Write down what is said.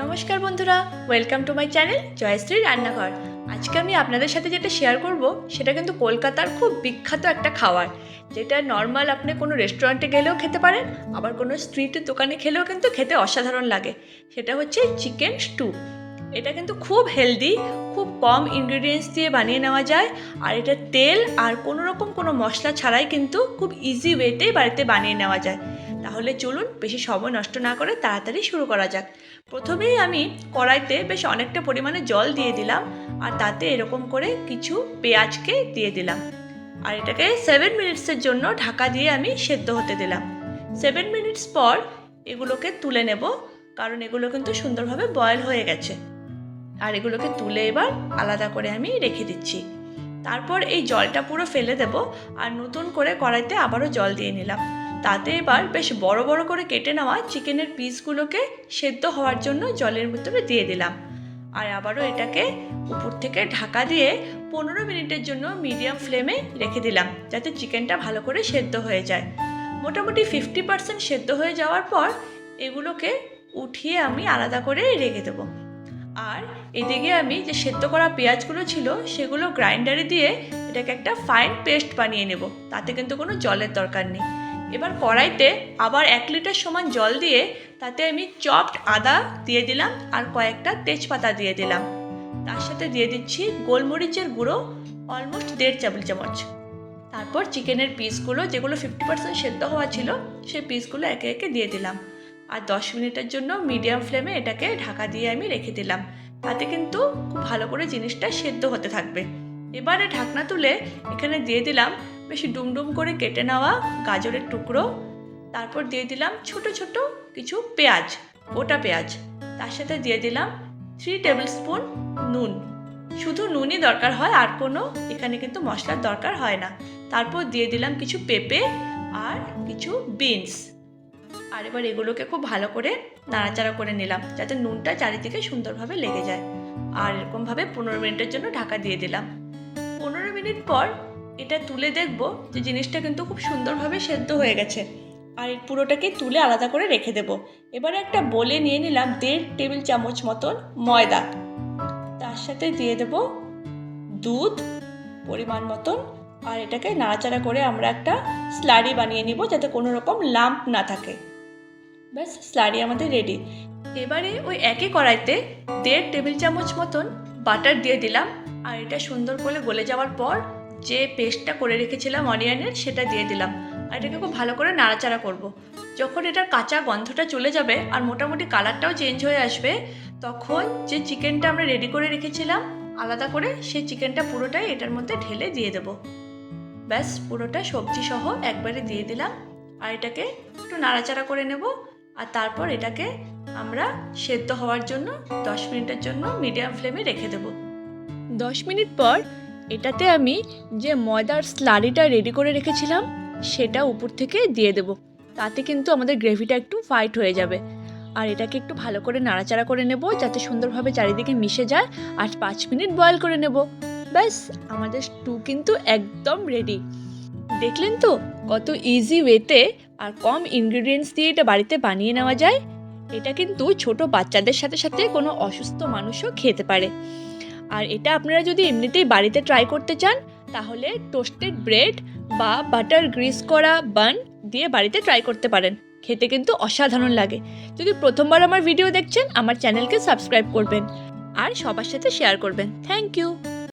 নমস্কার বন্ধুরা, welcome to my channel Joyshree Rannaghar. আজকে আমি আপনাদের সাথে যেটা শেয়ার করব সেটা কিন্তু কলকাতার খুব বিখ্যাত একটা খাবার, যেটা নর্মাল আপনি কোনো রেস্টুরেন্টে গেলেও খেতে পারেন, আবার কোনো স্ট্রিটের দোকানে খেলেও কিন্তু খেতে অসাধারণ লাগে। সেটা হচ্ছে চিকেন স্টু। এটা কিন্তু খুব হেলদি, খুব কম ইনগ্রিডিয়েন্টস দিয়ে বানিয়ে নেওয়া যায়, আর এটা তেল আর কোনো রকম কোনো মশলা ছাড়াই কিন্তু খুব ইজি ওয়েতেই বাড়িতে বানিয়ে নেওয়া যায়। তাহলে চলুন বেশি সময় নষ্ট না করে তাড়াতাড়ি শুরু করা যাক। প্রথমেই আমি কড়াইতে বেশ অনেকটা পরিমাণে জল দিয়ে দিলাম, আর তাতে এরকম করে কিছু পেঁয়াজকে দিয়ে দিলাম, আর এটাকে 7 মিনিটসের জন্য ঢাকা দিয়ে আমি সেদ্ধ হতে দিলাম। 7 মিনিটস পর এগুলোকে তুলে নেব, কারণ এগুলো কিন্তু সুন্দরভাবে বয়েল হয়ে গেছে। আর এগুলোকে তুলে এবার আলাদা করে আমি রেখে দিচ্ছি। তারপর এই জলটা পুরো ফেলে দেব, আর নতুন করে কড়াইতে আবারও জল দিয়ে নিলাম। তাতে এবার বেশ বড় বড় করে কেটে নেওয়া চিকেনের পিসগুলোকে সেদ্ধ হওয়ার জন্য জলের ভিতরে দিয়ে দিলাম, আর আবারও এটাকে উপর থেকে ঢাকা দিয়ে 15 মিনিটের জন্য মিডিয়াম ফ্লেমে রেখে দিলাম, যাতে চিকেনটা ভালো করে সেদ্ধ হয়ে যায়। মোটামুটি 50% সেদ্ধ হয়ে যাওয়ার পর এগুলোকে উঠিয়ে আমি আলাদা করে রেখে দেবো। আর এদিকে আমি যে সেদ্ধ করা পেঁয়াজগুলো ছিল সেগুলো গ্রাইন্ডারে দিয়ে এটাকে একটা ফাইন পেস্ট বানিয়ে নেব, তাতে কিন্তু কোনো জলের দরকার নেই। এবার কড়াইতে আবার 1 লিটার সমান জল দিয়ে তাতে আমি চপড আদা দিয়ে দিলাম, আর কয়েকটা তেজপাতা দিয়ে দিলাম। তার সাথে দিয়ে দিচ্ছি গোলমরিচের গুঁড়ো অলমোস্ট 1.5 টেবিল চামচ। তারপর চিকেনের পিসগুলো, যেগুলো 50% সেদ্ধ হওয়া ছিল, সেই পিসগুলো একে একে দিয়ে দিলাম, আর 10 মিনিটের জন্য মিডিয়াম ফ্লেমে এটাকে ঢাকা দিয়ে আমি রেখে দিলাম। তাতে কিন্তু খুব ভালো করে জিনিসটা সেদ্ধ হতে থাকবে। এবারে ঢাকনা তুলে এখানে দিয়ে দিলাম বেশ ডুমডুম করে কেটে নেওয়া গাজরের টুকরো। তারপর দিয়ে দিলাম ছোট ছোট কিছু পেঁয়াজ, গোটা পেঁয়াজ। তার সাথে দিয়ে দিলাম 3 টেবিল স্পুন নুন। শুধু নুনই দরকার হয়, আর কোনো এখানে কিন্তু মশলার দরকার হয় না। তারপর দিয়ে দিলাম কিছু পেঁপে আর কিছু বিনস। আর এবার এগুলোকে খুব ভালো করে নাড়াচাড়া করে নিলাম, যাতে নুনটা চারিদিকে সুন্দরভাবে লেগে যায়। আর এরকমভাবে 15 মিনিটের জন্য ঢাকা দিয়ে দিলাম। 15 মিনিট পর এটা তুলে দেখব যে জিনিসটা কিন্তু খুব সুন্দরভাবে সেদ্ধ হয়ে গেছে, আর এই পুরোটাকে তুলে আলাদা করে রেখে দেব। এবারে একটা বোলে নিয়ে নিলাম 1.5 টেবিল চামচ মতন ময়দা। তার সাথে দিয়ে দেব দুধ পরিমাণ মতন, আর এটাকে নাড়াচাড়া করে আমরা একটা স্লারি বানিয়ে নিব, যাতে কোনো রকম লাম্প না থাকে। ব্যাস, স্লারি আমাদের রেডি। এবারে ওই একই কড়াইতে 1.5 টেবিল চামচ মতন বাটার দিয়ে দিলাম, আর এটা সুন্দর করে গলে যাওয়ার পর যে পেস্টটা করে রেখেছিলাম অনিয়নের, সেটা দিয়ে দিলাম, আর এটাকে খুব ভালো করে নাড়াচাড়া করব। যখন এটার কাঁচা গন্ধটা চলে যাবে আর মোটামুটি কালারটাও চেঞ্জ হয়ে আসবে, তখন যে চিকেনটা আমরা রেডি করে রেখেছিলাম আলাদা করে, সেই চিকেনটা পুরোটাই এটার মধ্যে ঢেলে দিয়ে দেব। ব্যাস, পুরোটা সবজি সহ একবারে দিয়ে দিলাম, আর এটাকে একটু নাড়াচাড়া করে নেব। আর তারপর এটাকে আমরা সেদ্ধ হওয়ার জন্য 10 মিনিটের জন্য মিডিয়াম ফ্লেমে রেখে দেব। 10 মিনিট পর এটাতে আমি যে ময়দার স্লারিটা রেডি করে রেখেছিলাম সেটা উপর থেকে দিয়ে দেব। তাতে কিন্তু আমাদের গ্রেভিটা একটু ফাইট হয়ে যাবে। আর এটাকে একটু ভালো করে নাড়াচাড়া করে নেব, যাতে সুন্দরভাবে চারিদিকে মিশে যায়, আর 5 মিনিট বয়েল করে নেব। ব্যাস, আমাদের স্টু কিন্তু একদম রেডি। দেখলেন তো কত ইজি ওয়েতে আর কম ইনগ্রিডিয়েন্টস দিয়ে এটা বাড়িতে বানিয়ে নেওয়া যায়। এটা কিন্তু ছোট বাচ্চাদের সাথে সাথে কোনো অসুস্থ মানুষও খেতে পারে। আর এটা আপনারা যদি এমনিতেই বাড়িতে ট্রাই করতে চান, তাহলে টোস্টেড ব্রেড বা বাটার গ্রিস করা বান দিয়ে বাড়িতে ট্রাই করতে পারেন। খেতে কিন্তু অসাধারণ লাগে। যদি প্রথমবার আমার ভিডিও দেখছেন, আমার চ্যানেলকে সাবস্ক্রাইব করবেন আর সবার সাথে শেয়ার করবেন। Thank you.